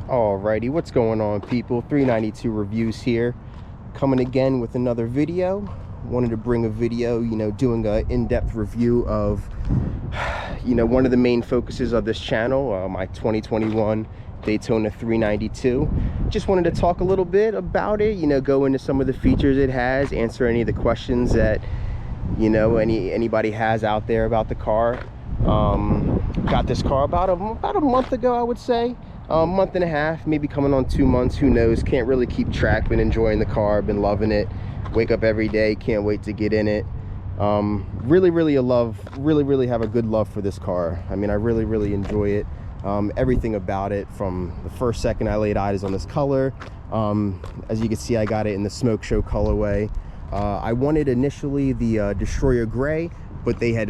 Alrighty, what's going on, people? 392 Reviews here, coming again with another video. Wanted to bring a video, doing an in-depth review of, one of the main focuses of this channel, my 2021 Daytona 392. Just wanted to talk a little bit about it, go into some of the features it has, answer any of the questions that, anybody has out there about the car. Got this car about a month ago, I would say. A month and a half, maybe coming on 2 months, who knows. Can't really keep track. Been enjoying the car, been loving it. Wake up every day, can't wait to get in it. Really have a good love for this car. I mean, I really enjoy it. Everything about it, from the first second I laid eyes on this color. As you can see, I got it in the smoke show colorway. I wanted initially the Destroyer Gray, but they had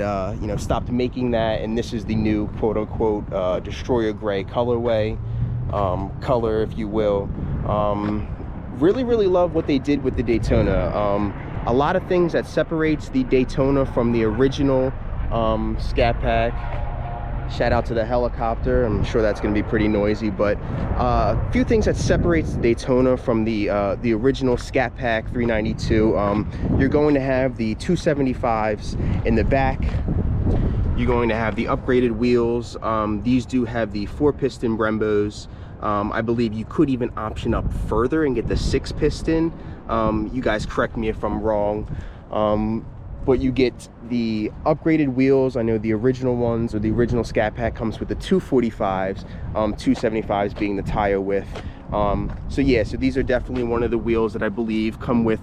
stopped making that, and this is the new quote-unquote Destroyer Gray colorway, color, if you will. Really love what they did with the Daytona. A lot of things that separates the Daytona from the original Scat Pack. Shout out to the helicopter. I'm sure that's going to be pretty noisy, but a few things that separates the Daytona from the original Scat Pack 392. You're going to have the 275s in the back. You're going to have the upgraded wheels. These do have the 4-piston Brembos. I believe you could even option up further and get the 6-piston. You guys correct me if I'm wrong. But you get the upgraded wheels. I know the original ones, or the original Scat Pack, comes with the 245s, 275s being the tire width. So yeah, so these are definitely one of the wheels that I believe come with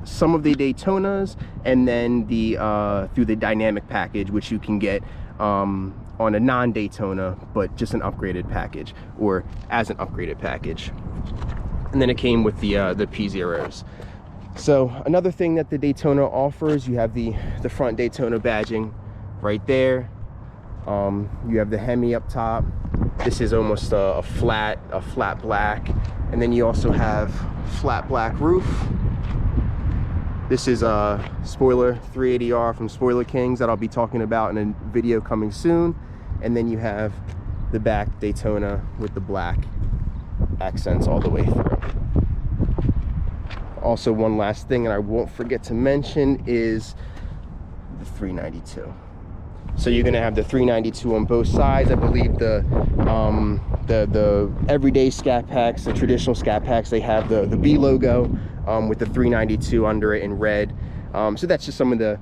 some of the Daytonas, and then through the dynamic package, which you can get on a non-Daytona, but just an upgraded package, or as an upgraded package. And then it came with the P0s. So another thing that the Daytona offers, you have the front Daytona badging right there. You have the Hemi up top. This is almost a flat black, and then you also have flat black roof. This is a spoiler 380R from Spoiler Kings that I'll be talking about in a video coming soon. And then you have the back Daytona with the black accents all the way through. Also, one last thing, and I won't forget to mention, is the 392. So you're gonna have the 392 on both sides. I believe the everyday Scat Packs, the traditional Scat Packs, they have the B logo with the 392 under it in red. So that's just some of the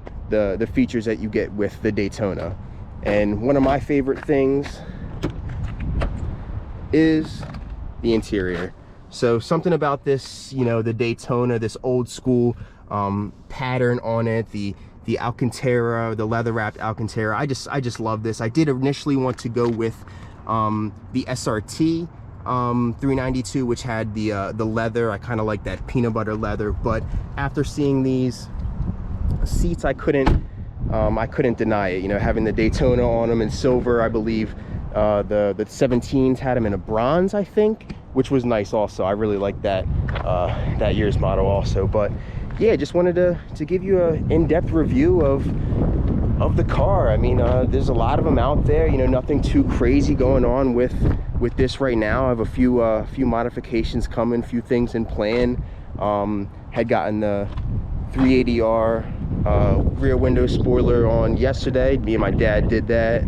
features that you get with the Daytona. And one of my favorite things is the interior. So something about this, the Daytona, this old school pattern on it, the Alcantara, the leather wrapped Alcantara. I just love this. I did initially want to go with the SRT 392, which had the leather. I kind of like that peanut butter leather, but after seeing these seats, I couldn't deny it. Having the Daytona on them in silver, I believe the 17s had them in a bronze, I think, which was nice also. I really like that year's model also. But yeah, just wanted to give you an in-depth review of the car. I mean, there's a lot of them out there, nothing too crazy going on with this right now. I have a few modifications coming, few things in plan. Had gotten the 380R rear window spoiler on yesterday. Me and my dad did that.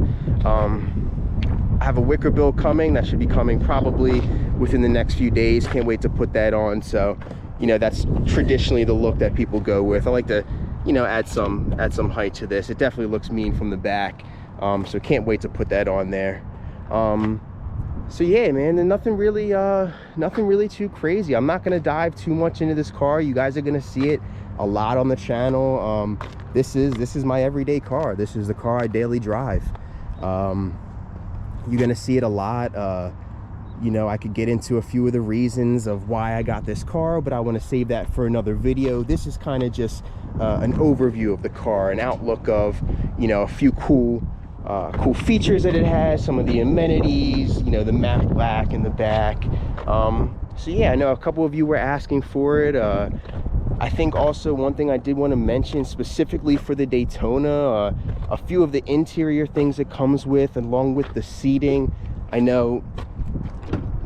I have a wicker bill coming. That should be coming probably within the next few days. Can't wait to put that on. So, that's traditionally the look that people go with. I like to, add some height to this. It definitely looks mean from the back. So can't wait to put that on there. So yeah, man, and nothing really too crazy. I'm not gonna dive too much into this car. You guys are gonna see it a lot on the channel. This is my everyday car. This is the car I daily drive. You're gonna see it a lot. I could get into a few of the reasons of why I got this car, but I want to save that for another video. This is kind of just an overview of the car, an outlook of a few cool features that it has, some of the amenities, the matte black in the back. So yeah, I know a couple of you were asking for it. I think also one thing I did want to mention specifically for the Daytona, a few of the interior things it comes with, along with the seating. I know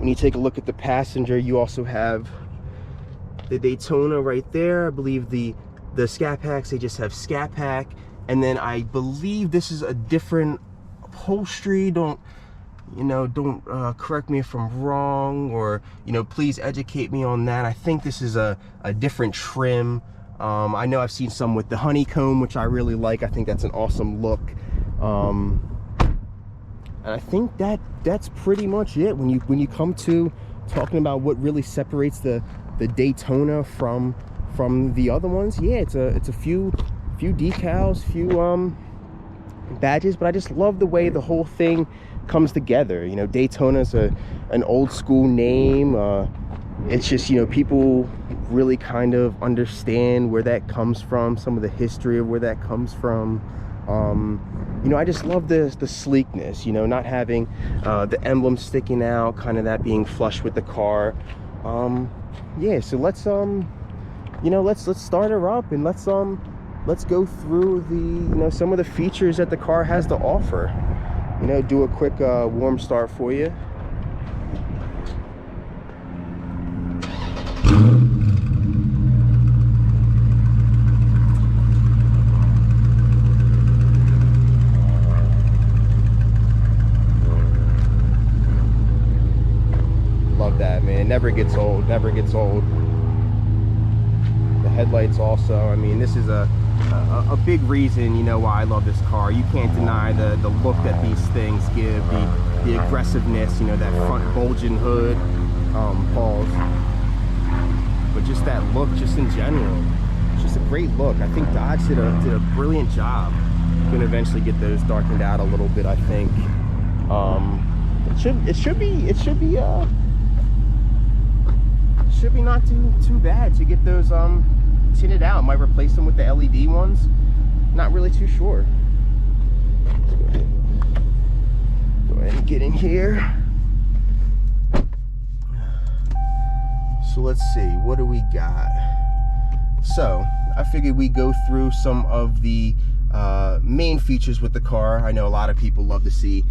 When you take a look at the passenger, you also have the Daytona right there. I believe the Scat Packs, they just have Scat Pack. And then I believe this is a different upholstery. Don't correct me if I'm wrong, or please educate me on that. I think this is a different trim. I know I've seen some with the honeycomb, which I really like. I think that's an awesome look. And I think that's pretty much it when you come to talking about what really separates the Daytona from the other ones. Yeah, it's a few decals, few badges, but I just love the way the whole thing comes together. Daytona's an old school name. It's just, people really kind of understand where that comes from, some of the history of where that comes from. I just love the sleekness, not having the emblem sticking out, kind of that being flush with the car. Yeah, so let's start her up, and let's go through the some of the features that the car has to offer. Do a quick warm start for you. Love that, man. Never gets old, never gets old. The headlights also, I mean, this is a big reason, why I love this car. You can't deny the look that these things give, the aggressiveness, that front bulging hood, pause. But just that look, just in general, it's just a great look. I think Dodge did a brilliant job. Gonna eventually get those darkened out a little bit, I think. It should be not too bad to get those tinted out. Might replace them with the LED ones. Not really too sure. Let's go ahead and get in here. So let's see, what do we got? So I figured we go through some of the main features with the car. I know a lot of people love to see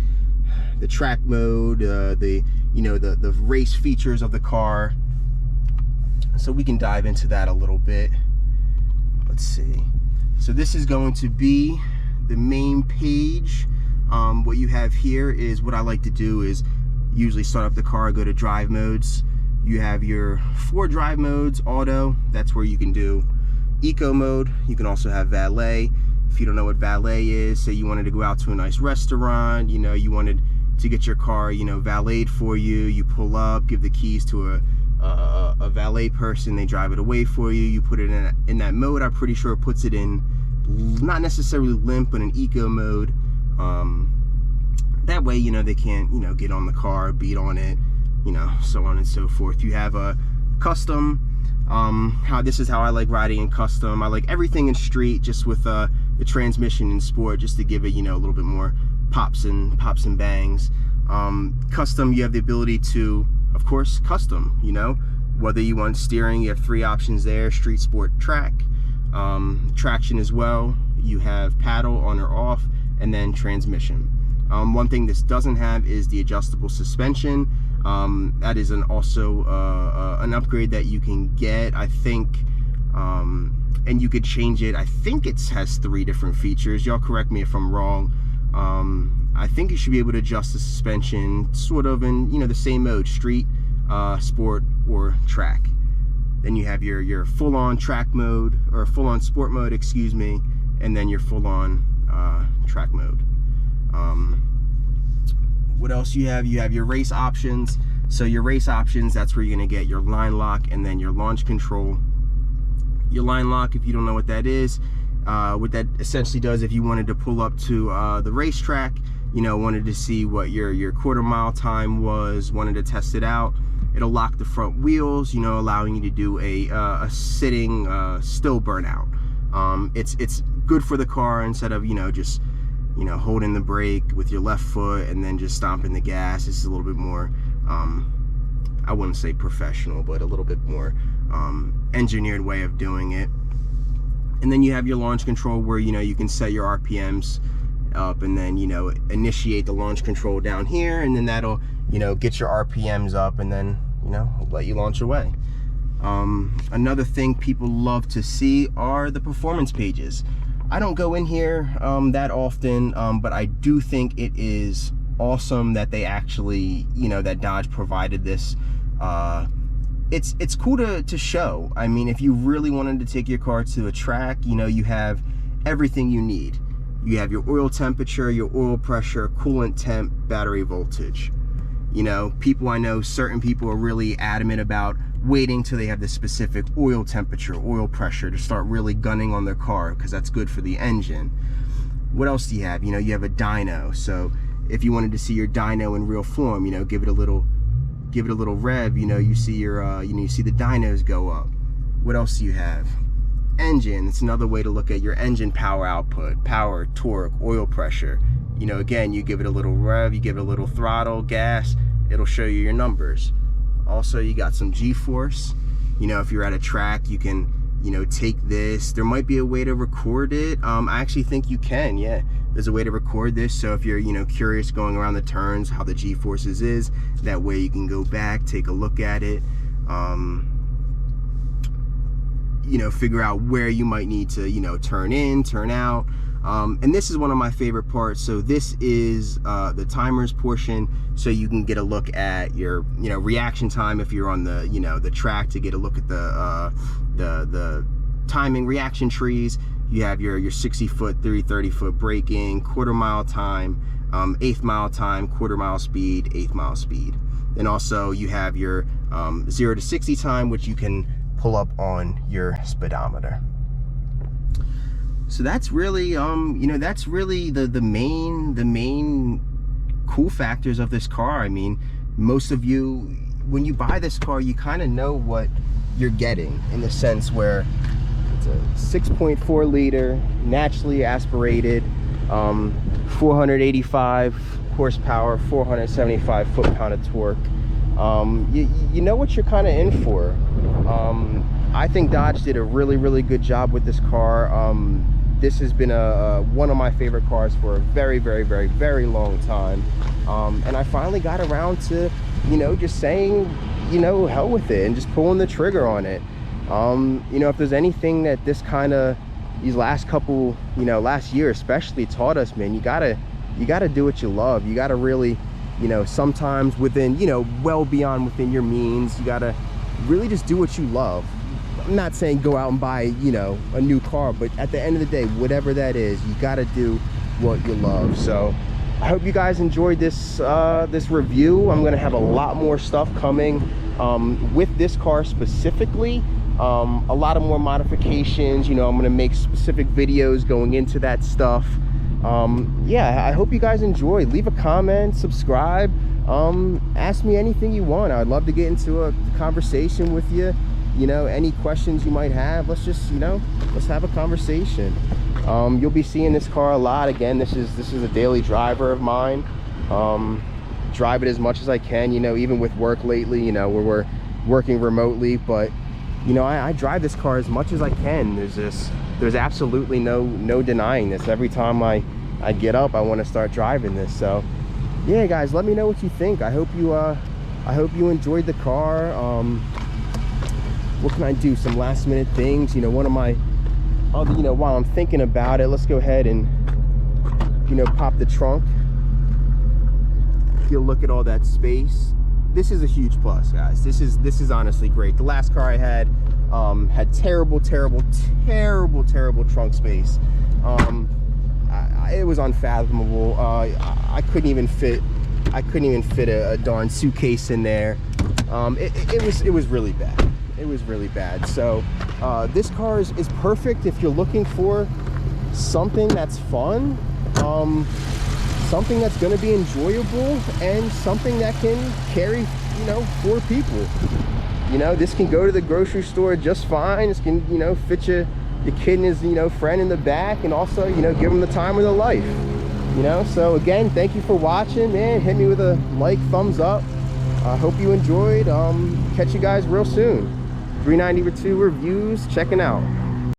the track mode, the race features of the car. So we can dive into that a little bit. Let's see. So this is going to be the main page. What you have here is, what I like to do is usually start up the car, go to drive modes. You have your 4 drive modes. Auto, that's where you can do eco mode. You can also have valet. If you don't know what valet is, say you wanted to go out to a nice restaurant, you wanted to get your car, valeted for you. You pull up, give the keys to a valet person, they drive it away for you. You put it in that mode. I'm pretty sure it puts it in, not necessarily limp, but an eco mode. That way, they can't, get on the car, beat on it, so on and so forth. You have a custom. This is how I like riding in custom. I like everything in street, just with the transmission in sport, just to give it, a little bit more pops and bangs. Custom, you have the ability to, of course, custom, whether you want steering, you have 3 options there: street, sport, track. Traction as well, you have paddle on or off, and then transmission. One thing this doesn't have is the adjustable suspension. That is also an upgrade that you can get, I think, and you could change it. I think it has 3 different features. Y'all correct me if I'm wrong. I think you should be able to adjust the suspension sort of in the same mode: street, sport, or track. Then you have your full-on track mode, or full-on sport mode, excuse me, and then your full-on track mode. What else you have? You have your race options. So your race options, that's where you're gonna get your line lock and then your launch control. Your line lock, if you don't know what that is, what that essentially does, if you wanted to pull up to the racetrack, wanted to see what your quarter-mile time was, wanted to test it out, it'll lock the front wheels, allowing you to do a sitting still burnout. It's good for the car, instead of just holding the brake with your left foot and then just stomping the gas. This is a little bit more, I wouldn't say professional, but a little bit more engineered way of doing it. And then you have your launch control, where you can set your RPMs up, and then, you know, initiate the launch control down here, and then that'll, you know, get your RPMs up, and then, you know, let you launch away. Another thing people love to see are the performance pages. I don't go in here that often, but I do think it is awesome that they actually, you know, that Dodge provided this. It's cool to show. I mean, if you really wanted to take your car to a track, you know, you have everything you need. You have your oil temperature, your oil pressure, coolant temp, battery voltage. You know, I know certain people are really adamant about waiting till they have the specific oil temperature, oil pressure to start really gunning on their car, because that's good for the engine. What else do you have? You know, you have a dyno. So if you wanted to see your dyno in real form, you know, give it a little rev, you know, you see your you know, you see the dynos go up. What else do you have? Engine. It's another way to look at your engine power output, power, torque, oil pressure. You know, again, you give it a little rev, you give it a little throttle, gas, it'll show you your numbers. Also, you got some G-force. You know, if you're at a track, you can, you know, take this. There might be a way to record it. I actually think you can, yeah. There's a way to record this, so if you're, you know, curious going around the turns, how the G-forces is, that way you can go back, take a look at it. You know, figure out where you might need to, you know, turn in, turn out. And this is one of my favorite parts. So this is the timers portion, so you can get a look at your, you know, reaction time if you're on the, you know, the track, to get a look at the timing reaction trees. You have your 60-foot, 30-foot braking, quarter-mile time, eighth mile time, quarter-mile speed, eighth-mile speed. And also you have your 0 to 60 time, which you can pull up on your speedometer. So that's really, you know, that's really the main cool factors of this car. I mean, most of you, when you buy this car, you kind of know what you're getting, in the sense where it's a 6.4 liter, naturally aspirated, 485 horsepower, 475 foot-pound of torque. You know what you're kind of in for. I think Dodge did a really good job with this car. This has been one of my favorite cars for a very long time, and I finally got around to, you know, just saying, you know, hell with it, and just pulling the trigger on it. You know, if there's anything that these last couple, you know, last year especially taught us, man, you gotta do what you love. You gotta really, you know, sometimes within, you know, well beyond within your means, you gotta really just do what you love. I'm not saying go out and buy, you know, a new car, but at the end of the day, whatever that is, you got to do what you love. So I hope you guys enjoyed this this review. I'm going to have a lot more stuff coming with this car specifically. A lot of more modifications. You know, I'm going to make specific videos going into that stuff. Yeah, I hope you guys enjoyed. Leave a comment, subscribe, ask me anything you want. I'd love to get into a conversation with you. You know, any questions you might have, let's just, you know, let's have a conversation. You'll be seeing this car a lot. Again, this is a daily driver of mine. Drive it as much as I can, you know, even with work lately, you know, where we're working remotely, but you know, I drive this car as much as I can. There's absolutely no denying this. Every time I get up, I want to start driving this. So yeah, guys, let me know what you think. I hope you enjoyed the car. What can I do? Some last minute things. You know, one of my other, you know, while I'm thinking about it, let's go ahead and, you know, pop the trunk. Get a look at all that space. This is a huge plus, guys. This is honestly great. The last car I had terrible trunk space. It was unfathomable. I couldn't even fit a darn suitcase in there. It was really bad. It was really bad. So this car is perfect if you're looking for something that's fun, something that's going to be enjoyable, and something that can carry, you know, 4 people. You know, this can go to the grocery store just fine. This can, you know, fit your kid and his, you know, friend in the back, and also, you know, give them the time of their life. You know, so again, thank you for watching, man. Hit me with a like, thumbs up. I hope you enjoyed. Catch you guys real soon. 392 reviews checking out.